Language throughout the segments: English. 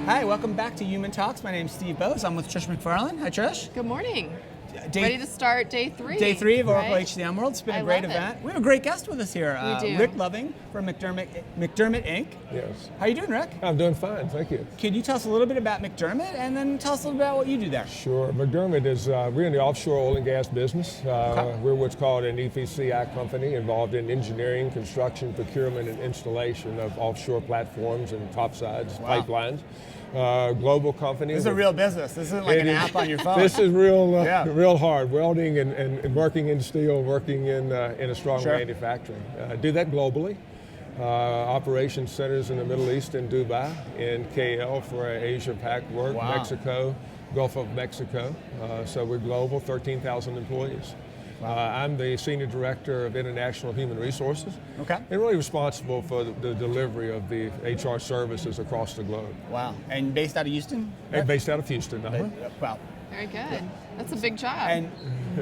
Hi, welcome back to Human Talks. My name's Steve Bose. I'm with Trish McFarlane. Hi, Trish. Good morning. Ready to start day 3. Day 3 of Oracle right? HCM World. It's been a I great love event. it. We have a great guest with us here. We do. Rick Loving from McDermott Inc. Yes. How you doing, Rick? I'm doing fine, thank you. Could you tell us a little bit about McDermott and then tell us a little bit about what you do there? Sure. McDermott is, we're in the offshore oil and gas business. We're what's called an EPCI company involved in engineering, construction, procurement, and installation of offshore platforms and topsides, pipelines. Global company. This is a real business. This isn't like an app on your phone. This is real, real hard. Welding and working in steel, working in a strong manufacturing. Do that globally. Operations centers in the Middle East and Dubai, in KL for our Asia Pac work, Mexico, Gulf of Mexico. So we're global, 13,000 employees. I'm the Senior Director of International Human Resources. Okay. And really responsible for the delivery of the HR services across the globe. Wow. And based out of Houston? Based out of Houston. Wow. Very good. That's a big job. And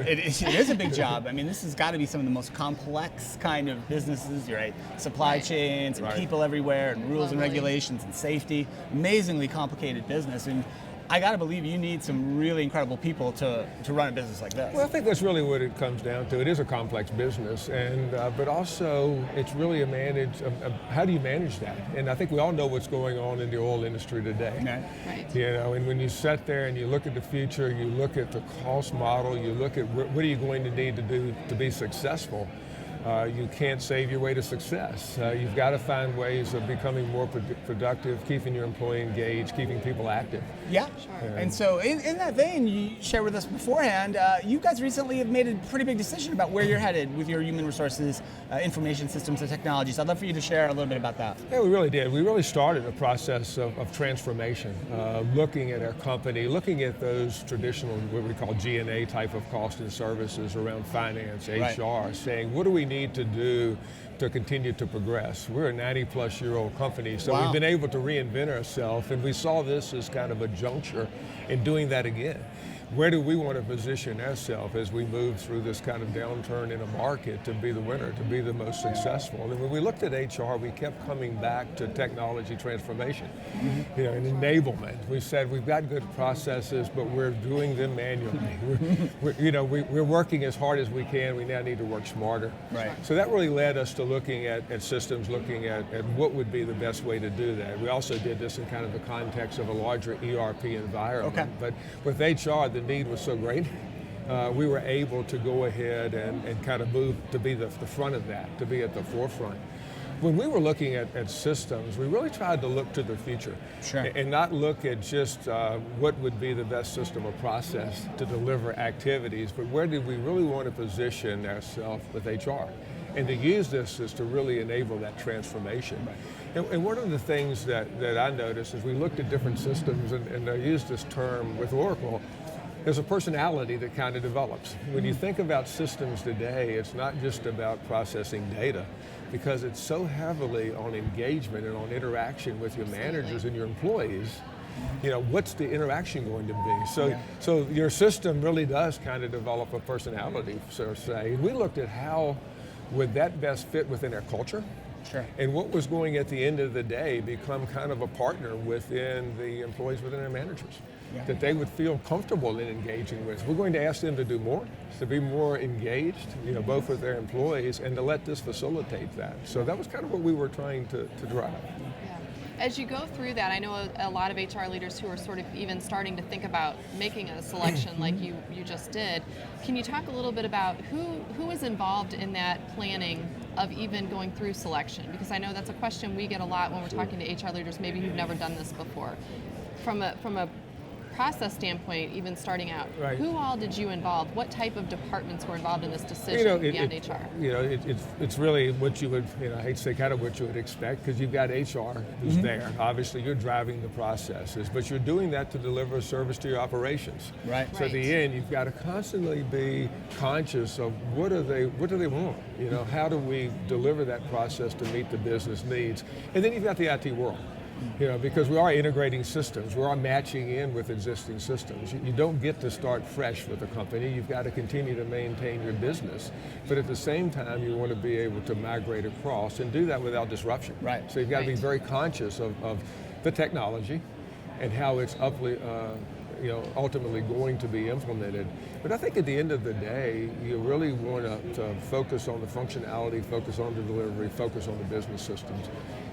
it is a big job. I mean, this has got to be some of the most complex kind of businesses, right? Supply chains and people everywhere and rules and regulations and safety. Amazingly complicated business. And I got to believe you need some really incredible people to run a business like this. Well, I think that's really what it comes down to. It is a complex business, and but also it's really how do you manage that? And I think we all know what's going on in the oil industry today. Right. You know, and when you sit there and you look at the future, you look at the cost model, you look at what are you going to need to do to be successful. You can't save your way to success. You've got to find ways of becoming more productive, keeping your employee engaged, keeping people active. Yeah, sure. And so in that vein, you shared with us beforehand, you guys recently have made a pretty big decision about where you're headed with your human resources, information systems and technology. So I'd love for you to share a little bit about that. Yeah, we really did. We really started a process of transformation, looking at our company, looking at those traditional, what we call G&A type of cost and services around finance, HR, saying what do we need to do to continue to progress. We're a 90-plus-year-old company, so we've been able to reinvent ourselves, and we saw this as kind of a juncture in doing that again. Where do we want to position ourselves as we move through this kind of downturn in a market to be the winner, to be the most successful? And when we looked at HR, we kept coming back to technology transformation, you know, and enablement. We said we've got good processes, but we're doing them manually. We're working as hard as we can. We now need to work smarter. Right. So that really led us to looking at systems, looking at what would be the best way to do that. We also did this in kind of the context of a larger ERP environment. Okay. But with HR, the need was so great, we were able to go ahead and kind of move to be the front of that, to be at the forefront. When we were looking at systems, we really tried to look to the future and not look at just what would be the best system or process to deliver activities, but where did we really want to position ourselves with HR? And to use this is to really enable that transformation. And one of the things that I noticed as we looked at different systems, and I used this term with Oracle, there's a personality that kind of develops. When you think about systems today, it's not just about processing data, because it's so heavily on engagement and on interaction with your managers and your employees. You know, what's the interaction going to be? So your system really does kind of develop a personality, so to say. And we looked at how would that best fit within our culture? And what was going at the end of the day become kind of a partner within the employees, within their managers, that they would feel comfortable in engaging with. We're going to ask them to do more, to be more engaged, you know, both with their employees, and to let this facilitate that. So that was kind of what we were trying to drive. As you go through that, I know a lot of HR leaders who are sort of even starting to think about making a selection like you just did. Can you talk a little bit about who is involved in that planning of even going through selection? Because I know that's a question we get a lot when we're talking to HR leaders, maybe who've never done this before. From a process standpoint, even starting out, who all did you involve? What type of departments were involved in this decision beyond HR? It's really what you would, I hate to say kind of what you would expect, because you've got HR who's there. Obviously, you're driving the processes, but you're doing that to deliver a service to your operations. So at the end, you've got to constantly be conscious of what do they want? You know, how do we deliver that process to meet the business needs? And then you've got the IT world. You know, because we are integrating systems, we are matching in with existing systems. You don't get to start fresh with a company. You've got to continue to maintain your business, but at the same time, you want to be able to migrate across and do that without disruption. So you've got to be very conscious of the technology, and how it's ultimately going to be implemented. But I think at the end of the day, you really want to focus on the functionality, focus on the delivery, focus on the business systems.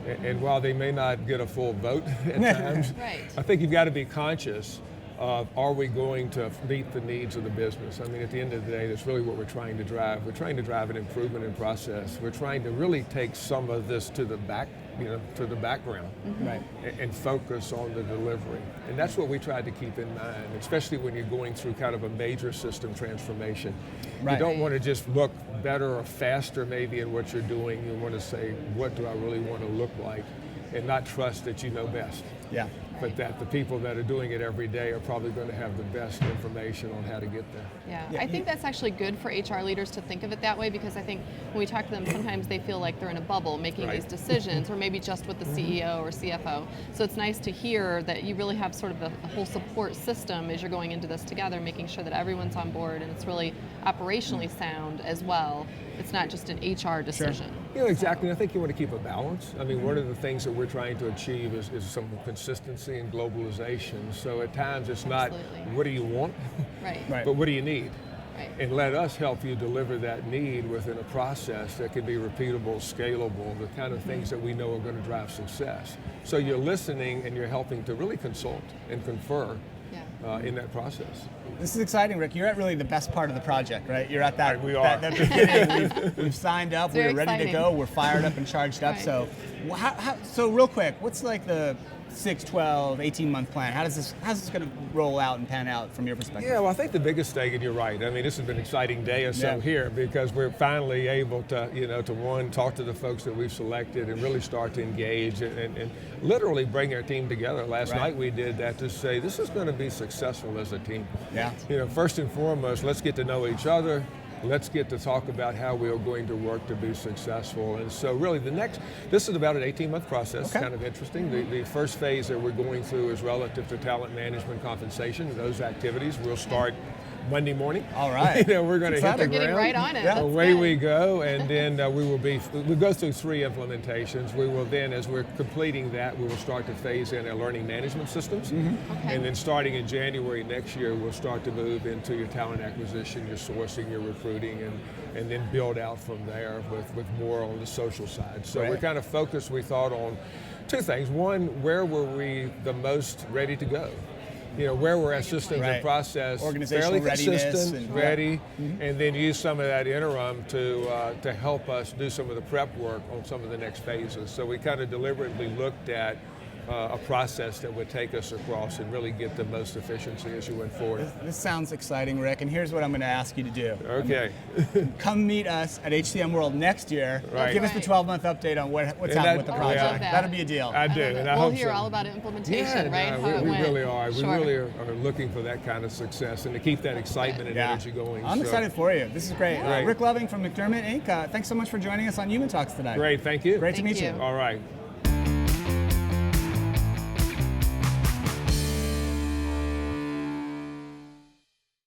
And while they may not get a full vote at times, right. I think you've got to be conscious of, are we going to meet the needs of the business? I mean, at the end of the day, that's really what we're trying to drive. We're trying to drive an improvement in process. We're trying to really take some of this to the background, right, and focus on the delivery. And that's what we tried to keep in mind, especially when you're going through kind of a major system transformation. Right. You don't want to just look better or faster maybe in what you're doing. You want to say, what do I really want to look like? And not trust that you know best. Yeah. But that the people that are doing it every day are probably going to have the best information on how to get there. Yeah, I think that's actually good for HR leaders to think of it that way, because I think when we talk to them, sometimes they feel like they're in a bubble making Right. these decisions, or maybe just with the CEO or CFO. So it's nice to hear that you really have sort of a whole support system as you're going into this together, making sure that everyone's on board and it's really operationally sound as well. It's not just an HR decision. Sure. Exactly. And I think you want to keep a balance. I mean, one of the things that we're trying to achieve is some consistency and globalization. So at times it's not, Absolutely. what do you want? Right. Right. But what do you need? Right. And let us help you deliver that need within a process that can be repeatable, scalable, the kind of things that we know are going to drive success. So you're listening and you're helping to really consult and confer in that process. This is exciting, Rick. You're at really the best part of the project, right? You're at that, Right, we are. that beginning. We've signed up. It's We're ready very to go. We're fired up and charged up. Right. So, so real quick, what's like the 6, 12, 18-month plan? How's this going to roll out and pan out from your perspective? Yeah, well, I think the biggest thing, and you're right, I mean, this has been an exciting day or so here, because we're finally able to, to talk to the folks that we've selected and really start to engage and literally bring our team together. Last night we did that to say, this is going to be successful as a team. Yeah. First and foremost, let's get to know each other. Let's get to talk about how we are going to work to be successful. And so really this is about an 18-month process, kind of interesting. The first phase that we're going through is relative to talent management compensation. Those activities will start Monday morning. All right. We're going to hit the We're getting ground. right on it. Yeah. That's Away good. we go, and then we'll go through 3 implementations. We will then, as we're completing that, we will start to phase in our learning management systems. Okay. And then starting in January next year, we'll start to move into your talent acquisition, your sourcing, your recruiting, and then build out from there with more on the social side. So we're kind of focused, we thought, on 2 things. One, where were we the most ready to go? Where we're at systems and process, fairly consistent, ready, and then use some of that interim to help us do some of the prep work on some of the next phases. So we kind of deliberately looked at a process that would take us across and really get the most efficiency as you went forward. This sounds exciting, Rick, and here's what I'm going to ask you to do. Okay. Come meet us at HCM World next year. Right. Give us the 12-month update on what's happening with the project. I love that. That'll be a deal. I do, and I we'll hope hear so. all about implementation, right? No, How it we went. really are. Sure. We really are looking for that kind of success and to keep that excitement and energy going. I'm excited for you. This is great. Great. Rick Loving from McDermott, Inc. Thanks so much for joining us on Human Talks tonight. Great, thank you. Great to meet you. you. All right.